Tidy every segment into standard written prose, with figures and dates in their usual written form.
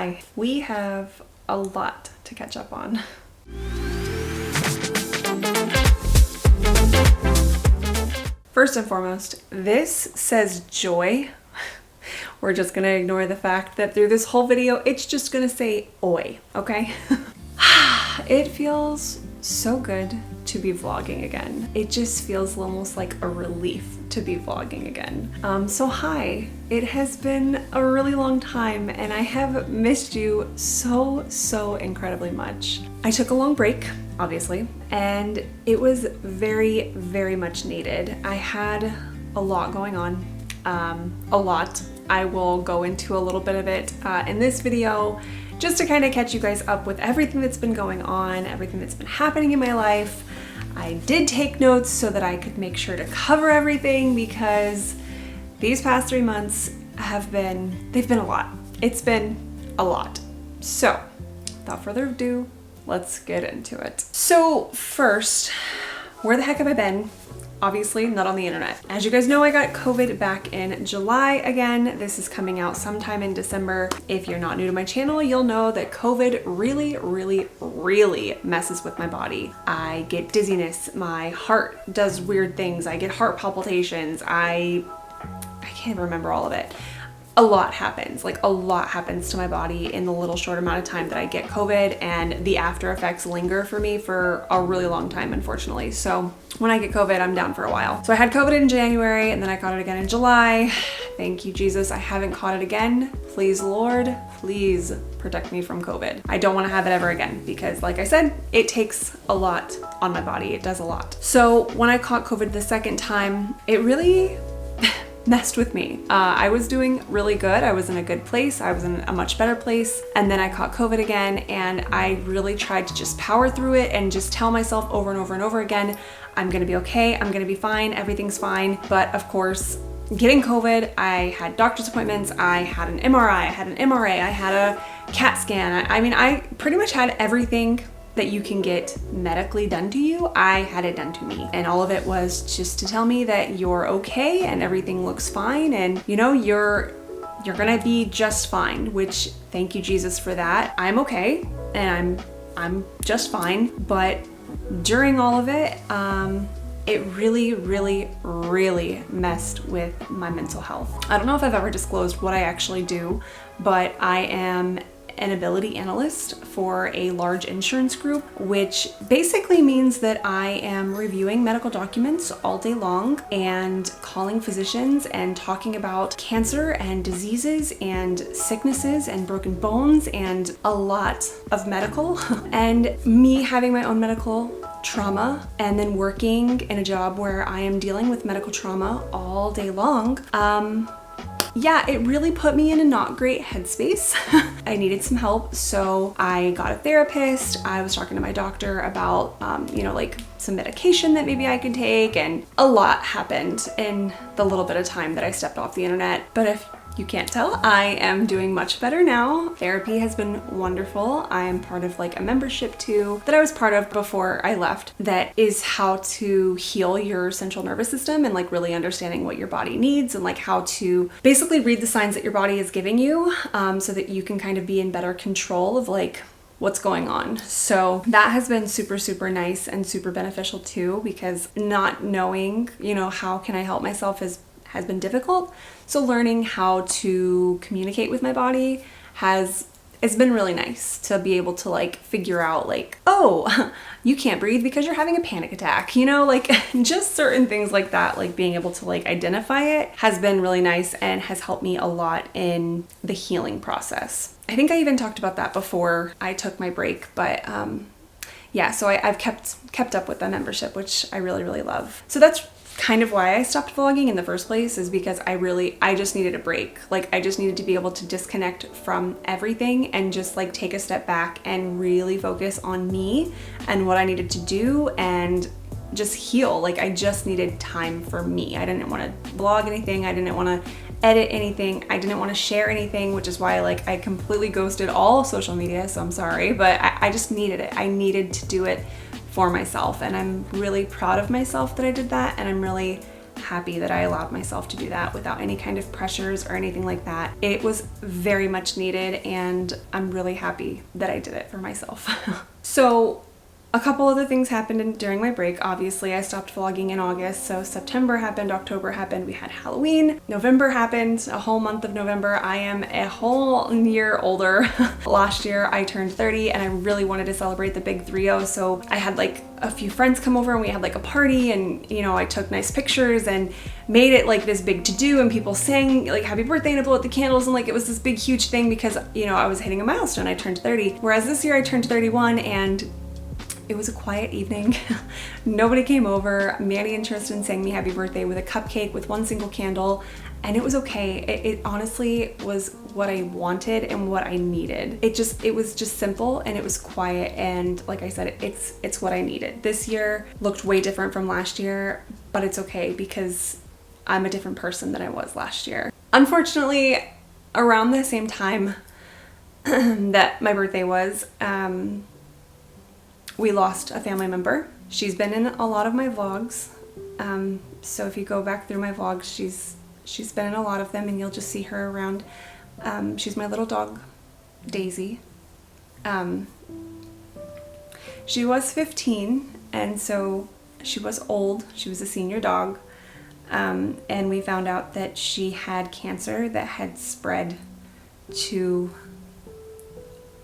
Hi, we have a lot to catch up on. First and foremost, this says joy. We're just gonna ignore the fact that through this whole video, it's just gonna say oi, okay? It feels so good to be vlogging again. It just feels almost like a relief to be vlogging again. So hi, it has been a really long time and I have missed you so incredibly much. I took a long break, obviously, and it was very much needed. I had a lot going on, a lot. I will go into a little bit of it in this video, just to kind of catch you guys up with everything that's been going on, everything that's been happening in my life. I did take notes so that I could make sure to cover everything because these past 3 months they've been a lot. It's been a lot. So without further ado, let's get into it. So first, where the heck have I been? Obviously not on the internet. As you guys know, I got COVID back in July again. This is coming out sometime in December. If you're not new to my channel, you'll know that COVID really messes with my body. I get dizziness, my heart does weird things, I get heart palpitations, I can't remember all of it. A lot happens to my body in the little short amount of time that I get COVID, and the after effects linger for me for a really long time, unfortunately. So when I get COVID, I'm down for a while. So I had COVID in January and then I caught it again in July. Thank you, Jesus. I haven't caught it again. Please, Lord, please protect me from COVID. I don't want to have it ever again because, like I said, it takes a lot on my body. It does a lot. So when I caught COVID the second time, it really messed with me. I was doing really good. I was in a good place. I was in a much better place. And then I caught COVID again, and I really tried to just power through it and just tell myself over and over again, I'm gonna be okay, I'm gonna be fine, everything's fine. But of course, getting COVID, I had doctor's appointments, I had an MRI, I had an MRA, I had a CAT scan. I mean, I pretty much had everything that you can get medically done to you. I had it done to me, and all of it was just to tell me that you're okay and everything looks fine, and you know, you're gonna be just fine, which thank you, Jesus, for that. I'm okay and I'm just fine. But during all of it, it really messed with my mental health. I don't know if I've ever disclosed what I actually do, but I am an ability analyst for a large insurance group, which basically means that I am reviewing medical documents all day long and calling physicians and talking about cancer and diseases and sicknesses and broken bones and a lot of medical. And me having my own medical trauma and then working in a job where I am dealing with medical trauma all day long, yeah, it really put me in a not great headspace. I needed some help, so I got a therapist. I was talking to my doctor about, you know, like some medication that maybe I could take, and a lot happened in the little bit of time that I stepped off the internet. But if you can't tell, I am doing much better now. Therapy has been wonderful. I am part of like a membership too that I was part of before I left, that is how to heal your central nervous system and like really understanding what your body needs and like how to basically read the signs that your body is giving you, so that you can kind of be in better control of like what's going on. So that has been super nice and super beneficial too, because not knowing, you know, how can I help myself has been difficult. So learning how to communicate with my body it's been really nice to be able to like figure out like, oh, you can't breathe because you're having a panic attack, you know, like just certain things like that, like being able to like identify it has been really nice and has helped me a lot in the healing process. I think I even talked about that before I took my break, but yeah, so I've kept up with the membership, which I really love. So that's kind of why I stopped vlogging in the first place, is because I just needed a break. Like I just needed to be able to disconnect from everything and just like take a step back and really focus on me and what I needed to do and just heal. Like I just needed time for me. I didn't want to vlog anything. I didn't want to edit anything. I didn't want to share anything, which is why like I completely ghosted all social media. So I'm sorry, but I just needed it. I needed to do it for myself, and I'm really proud of myself that I did that, and I'm really happy that I allowed myself to do that without any kind of pressures or anything like that. It was very much needed, and I'm really happy that I did it for myself. So a couple other things happened during my break. Obviously, I stopped vlogging in August, so September happened, October happened, we had Halloween, November happened, a whole month of November. I am a whole year older. Last year, I turned 30, and I really wanted to celebrate the big 3-0, so I had like a few friends come over, and we had like a party, and you know, I took nice pictures and made it like this big to-do, and people sang like happy birthday and I blew out the candles, and like it was this big huge thing because, you know, I was hitting a milestone. I turned 30, whereas this year I turned 31, and it was a quiet evening. Nobody came over. Manny and Tristan sang me happy birthday with a cupcake with one single candle, and it was okay. It honestly was what I wanted and what I needed. It was just simple, and it was quiet, and like I said, it's what I needed. This year looked way different from last year, but it's okay because I'm a different person than I was last year. Unfortunately, around the same time that my birthday was, we lost a family member. She's been in a lot of my vlogs. So if you go back through my vlogs, she's been in a lot of them, and you'll just see her around. She's my little dog, Daisy. She was 15, and so she was old. She was a senior dog. And we found out that she had cancer that had spread to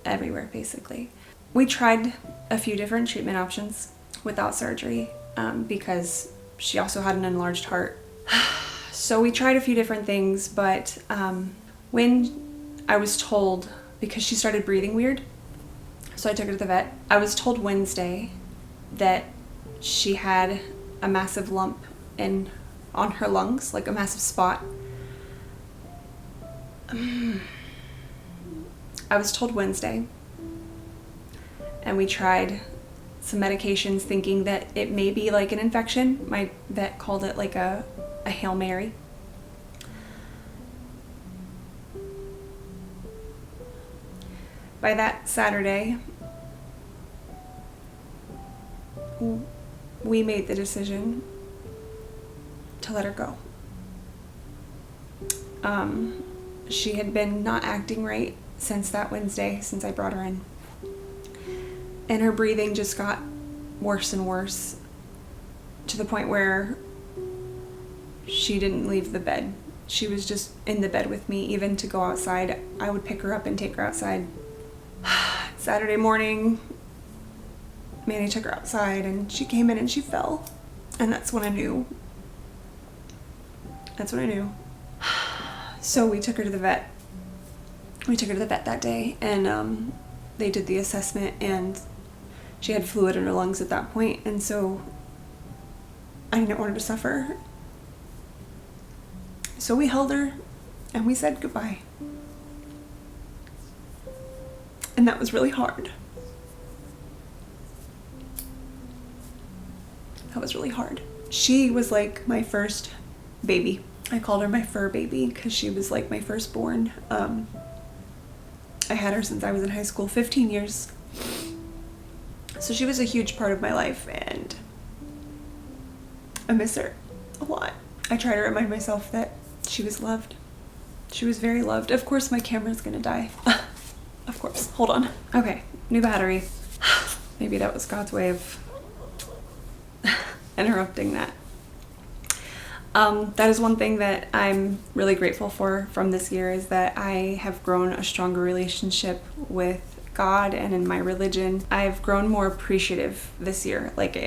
everywhere, basically. We tried a few different treatment options without surgery because she also had an enlarged heart. So we tried a few different things, but when I was told, because she started breathing weird, so I took her to the vet. I was told Wednesday that she had a massive lump on her lungs, like a massive spot. I was told Wednesday. And we tried some medications thinking that it may be like an infection. My vet called it like a Hail Mary. By that Saturday, we made the decision to let her go. She had been not acting right since that Wednesday, since I brought her in. And her breathing just got worse and worse to the point where she didn't leave the bed. She was just in the bed with me. Even to go outside, I would pick her up and take her outside. Saturday morning, Manny took her outside, and she came in and she fell. And that's when I knew. That's when I knew. So we took her to the vet. We took her to the vet that day, and they did the assessment, and she had fluid in her lungs at that point, and so I didn't want her to suffer. So we held her and we said goodbye. And that was really hard. That was really hard. She was like my first baby. I called her my fur baby because she was like my firstborn. I had her since I was in high school, 15 years. So she was a huge part of my life, and I miss her a lot. I try to remind myself that she was loved. She was very loved. Of course, my camera's gonna die. Of course. Hold on. Okay, new battery. Maybe that was God's way of interrupting that. That is one thing that I'm really grateful for from this year, is that I have grown a stronger relationship with God and in my religion. I've grown more appreciative this year. Like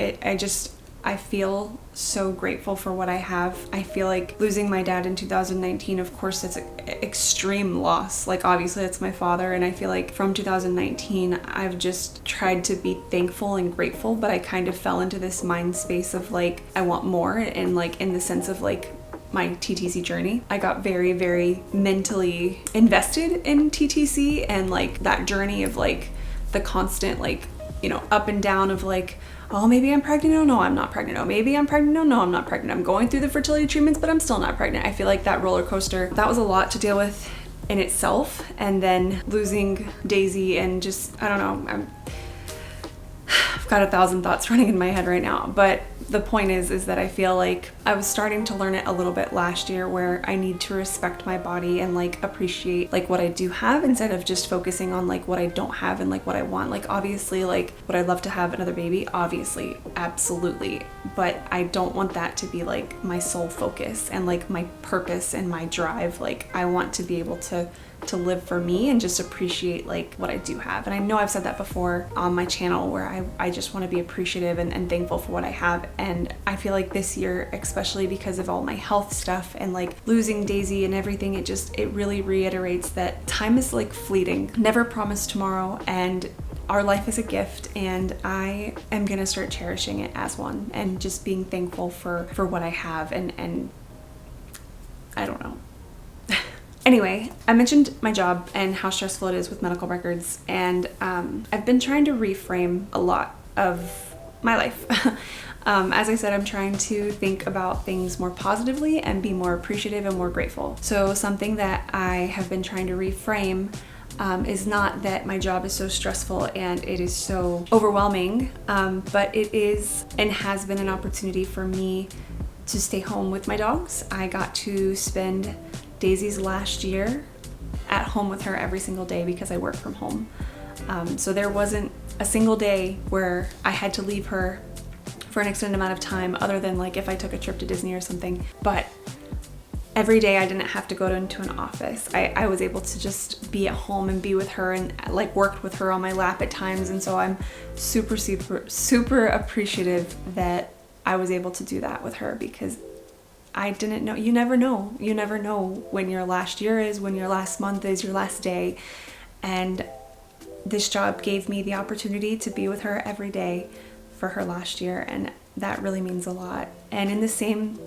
I feel so grateful for what I have. I feel like losing my dad in 2019, of course, it's an extreme loss. Like obviously it's my father, and I feel like from 2019 I've just tried to be thankful and grateful, but I kind of fell into this mind space of like I want more, and like in the sense of like my TTC journey. I got very, very mentally invested in TTC and like that journey of like the constant like, you know, up and down of like, oh, maybe I'm pregnant. Oh, no, I'm not pregnant. Oh, maybe I'm pregnant. Oh, no, I'm not pregnant. I'm going through the fertility treatments, but I'm still not pregnant. I feel like that roller coaster, that was a lot to deal with in itself. And then losing Daisy and just, I don't know, I've got 1,000 thoughts running in my head right now, but the point is that I feel like I was starting to learn it a little bit last year, where I need to respect my body and like appreciate like what I do have, instead of just focusing on like what I don't have and like what I want. Like obviously, like would I love to have another baby? Obviously, absolutely. But I don't want that to be like my sole focus and like my purpose and my drive. Like I want to be able to live for me and just appreciate like what I do have. And I know I've said that before on my channel, where I just want to be appreciative and thankful for what I have. And I feel like this year, especially because of all my health stuff and like losing Daisy and everything, it really reiterates that time is like fleeting, never promised tomorrow, and our life is a gift, and I am gonna start cherishing it as one and just being thankful for what I have, and I don't know. Anyway, I mentioned my job and how stressful it is with medical records, and I've been trying to reframe a lot of my life. As I said, I'm trying to think about things more positively and be more appreciative and more grateful. So something that I have been trying to reframe is not that my job is so stressful and it is so overwhelming, but it is and has been an opportunity for me to stay home with my dogs. I got to spend Daisy's last year at home with her every single day because I work from home. So there wasn't a single day where I had to leave her for an extended amount of time, other than like if I took a trip to Disney or something. But every day I didn't have to go into an office. I was able to just be at home and be with her, and like worked with her on my lap at times. And so I'm super, super, super appreciative that I was able to do that with her, because I didn't know. You never know. You never know when your last year is, when your last month is, your last day. And this job gave me the opportunity to be with her every day for her last year, and that really means a lot. And in the same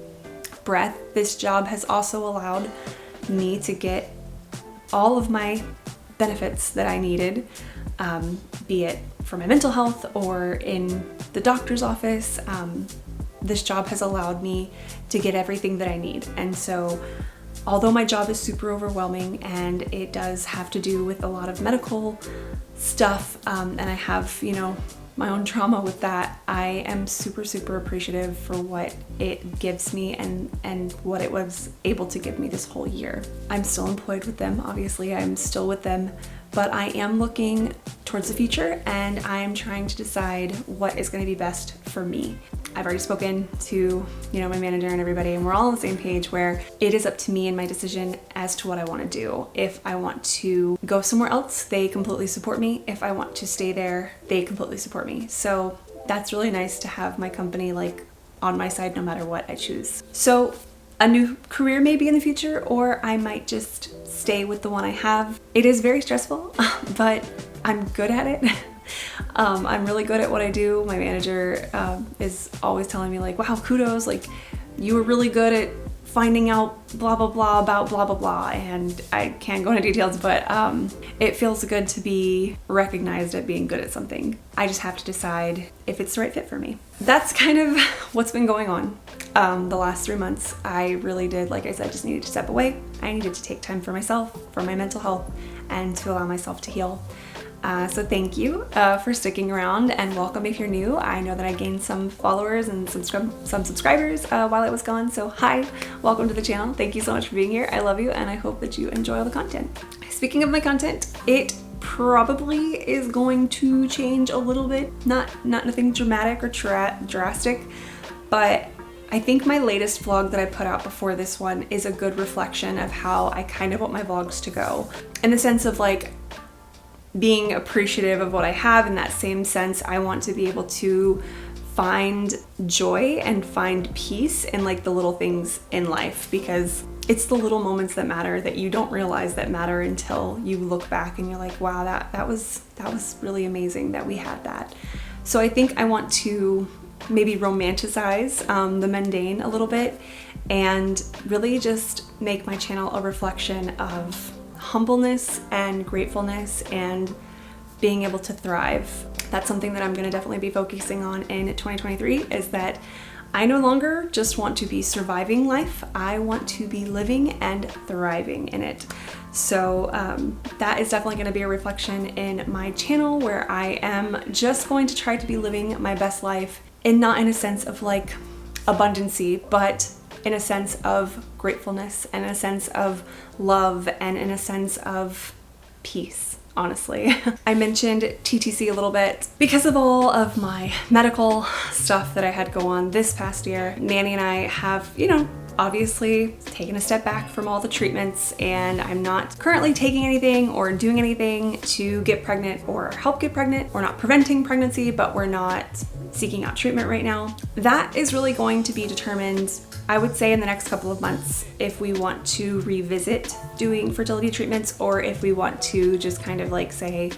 breath, this job has also allowed me to get all of my benefits that I needed, be it for my mental health or in the doctor's office. This job has allowed me to get everything that I need. And so although my job is super overwhelming and it does have to do with a lot of medical stuff, and I have, my own trauma with that, I am super, super appreciative for what it gives me and what it was able to give me this whole year. I'm still employed with them, obviously, I'm still with them, but I am looking towards the future, and I am trying to decide what is going to be best for me. I've already spoken to, my manager and everybody, and we're all on the same page where it is up to me and my decision as to what I want to do. If I want to go somewhere else, they completely support me. If I want to stay there, they completely support me. So that's really nice to have my company like on my side no matter what I choose. So a new career may be in the future, or I might just stay with the one I have. It is very stressful, but I'm good at it. I'm really good at what I do. My manager is always telling me like, wow, kudos, like you were really good at finding out blah, blah, blah about blah, blah, blah. And I can't go into details, but it feels good to be recognized at being good at something. I just have to decide if it's the right fit for me. That's kind of what's been going on the last 3 months. I really did, like I said, just needed to step away. I needed to take time for myself, for my mental health, and to allow myself to heal. So thank you for sticking around, and welcome if you're new. I know that I gained some followers and some subscribers while I was gone. So hi, welcome to the channel. Thank you so much for being here. I love you, and I hope that you enjoy all the content. Speaking of my content, it probably is going to change a little bit. Not nothing dramatic or drastic, but I think my latest vlog that I put out before this one is a good reflection of how I kind of want my vlogs to go, in the sense of like being appreciative of what I have. In that same sense, I want to be able to find joy and find peace in like the little things in life, because it's the little moments that matter, that you don't realize that matter until you look back and you're like, wow, that was really amazing that we had that. So I think I want to maybe romanticize the mundane a little bit, and really just make my channel a reflection of humbleness and gratefulness and being able to thrive. That's something that I'm going to definitely be focusing on in 2023, is that I no longer just want to be surviving life. I want to be living and thriving in it. So that is definitely going to be a reflection in my channel, where I am just going to try to be living my best life, and not in a sense of like abundancy, but in a sense of gratefulness, and in a sense of love, and in a sense of peace, honestly. I mentioned TTC a little bit because of all of my medical stuff that I had go on this past year. Manny and I have, obviously taken a step back from all the treatments, and I'm not currently taking anything or doing anything to get pregnant or help get pregnant. We're not preventing pregnancy, but we're not seeking out treatment right now. That is really going to be determined, I would say, in the next couple of months, if we want to revisit doing fertility treatments, or if we want to just kind of like say,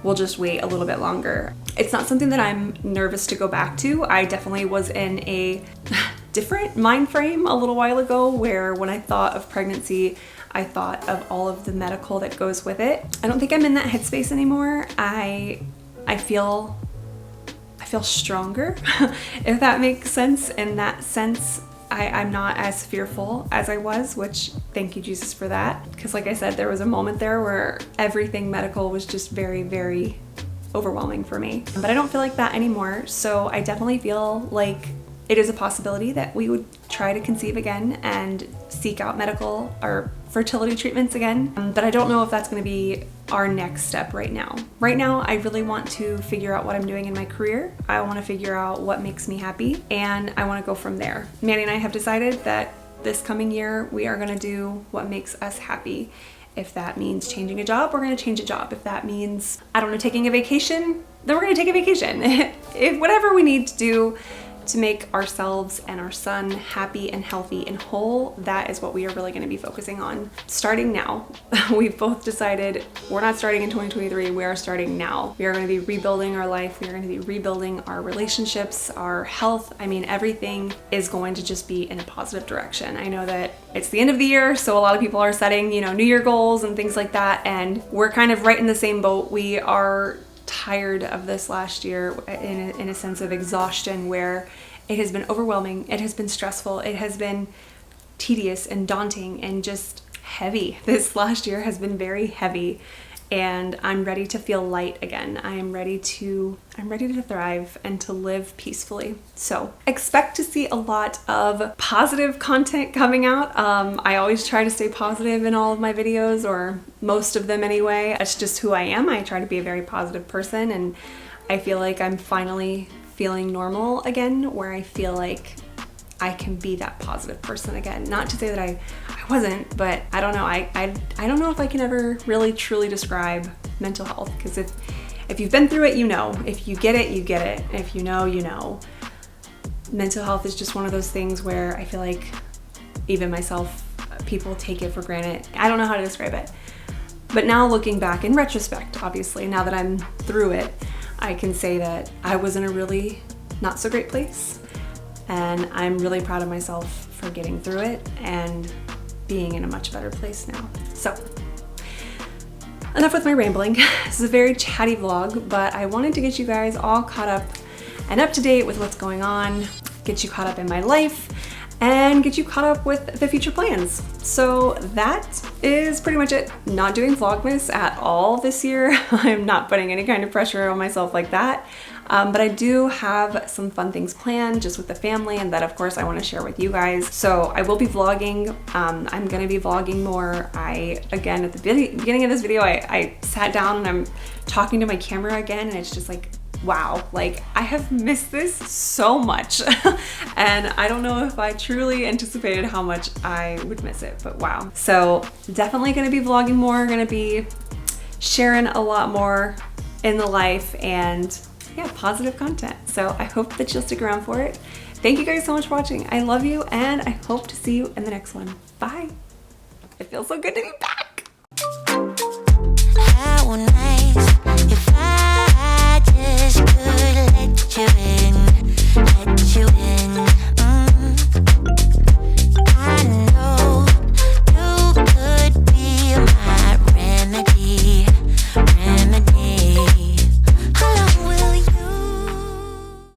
we'll just wait a little bit longer. It's not something that I'm nervous to go back to. I definitely was in a different mind frame a little while ago, where when I thought of pregnancy, I thought of all of the medical that goes with it. I don't think I'm in that headspace anymore. I feel stronger, if that makes sense. In that sense, I'm not as fearful as I was, which thank you, Jesus, for that. Because like I said, there was a moment there where everything medical was just very, very overwhelming for me. But I don't feel like that anymore. So I definitely feel like it is a possibility that we would try to conceive again and seek out medical or fertility treatments again. But I don't know if that's going to be our next step right now. Right now, I really want to figure out what I'm doing in my career. I want to figure out what makes me happy, and I want to go from there. Manny and I have decided that this coming year, we are going to do what makes us happy. If that means changing a job, we're going to change a job. If that means, I don't know, taking a vacation, then we're going to take a vacation. If whatever we need to do to make ourselves and our son happy and healthy and whole, that is what we are really going to be focusing on starting now. We've both decided we're not starting in 2023, we are starting now. We are going to be rebuilding our life, we are going to be rebuilding our relationships, our health. I mean, everything is going to just be in a positive direction. I know that it's the end of the year, so a lot of people are setting, New Year goals and things like that, and we're kind of right in the same boat. We are tired of this last year in a sense of exhaustion, where it has been overwhelming, it has been stressful, it has been tedious and daunting and just heavy. This last year has been very heavy, and I'm ready to feel light again. I'm ready to thrive and to live peacefully. So expect to see a lot of positive content coming out. I always try to stay positive in all of my videos, or most of them anyway. That's just who I am. I try to be a very positive person, and I feel like I'm finally feeling normal again, where I feel like I can be that positive person again. Not to say that I wasn't, but I don't know. I don't know if I can ever really truly describe mental health, because if you've been through it, you know. If you get it, you get it. If you know, you know. Mental health is just one of those things where I feel like even myself, people take it for granted. I don't know how to describe it. But now looking back in retrospect, obviously, now that I'm through it, I can say that I was in a really not so great place, and I'm really proud of myself for getting through it and being in a much better place now. So enough with my rambling. This is a very chatty vlog, but I wanted to get you guys all caught up and up to date with what's going on, get you caught up in my life, and get you caught up with the future plans. So that is pretty much it. Not doing Vlogmas at all this year. I'm not putting any kind of pressure on myself like that. But I do have some fun things planned just with the family, and that of course I want to share with you guys. So I will be vlogging. I'm going to be vlogging more. Again, at the beginning of this video, I sat down and I'm talking to my camera again, and it's just like, wow, like I have missed this so much. And I don't know if I truly anticipated how much I would miss it, but wow. So definitely gonna be vlogging more, gonna be sharing a lot more in the life, and yeah, positive content. So I hope that you'll stick around for it. Thank you guys so much for watching. I love you, and I hope to see you in the next one. Bye. It feels so good to be back.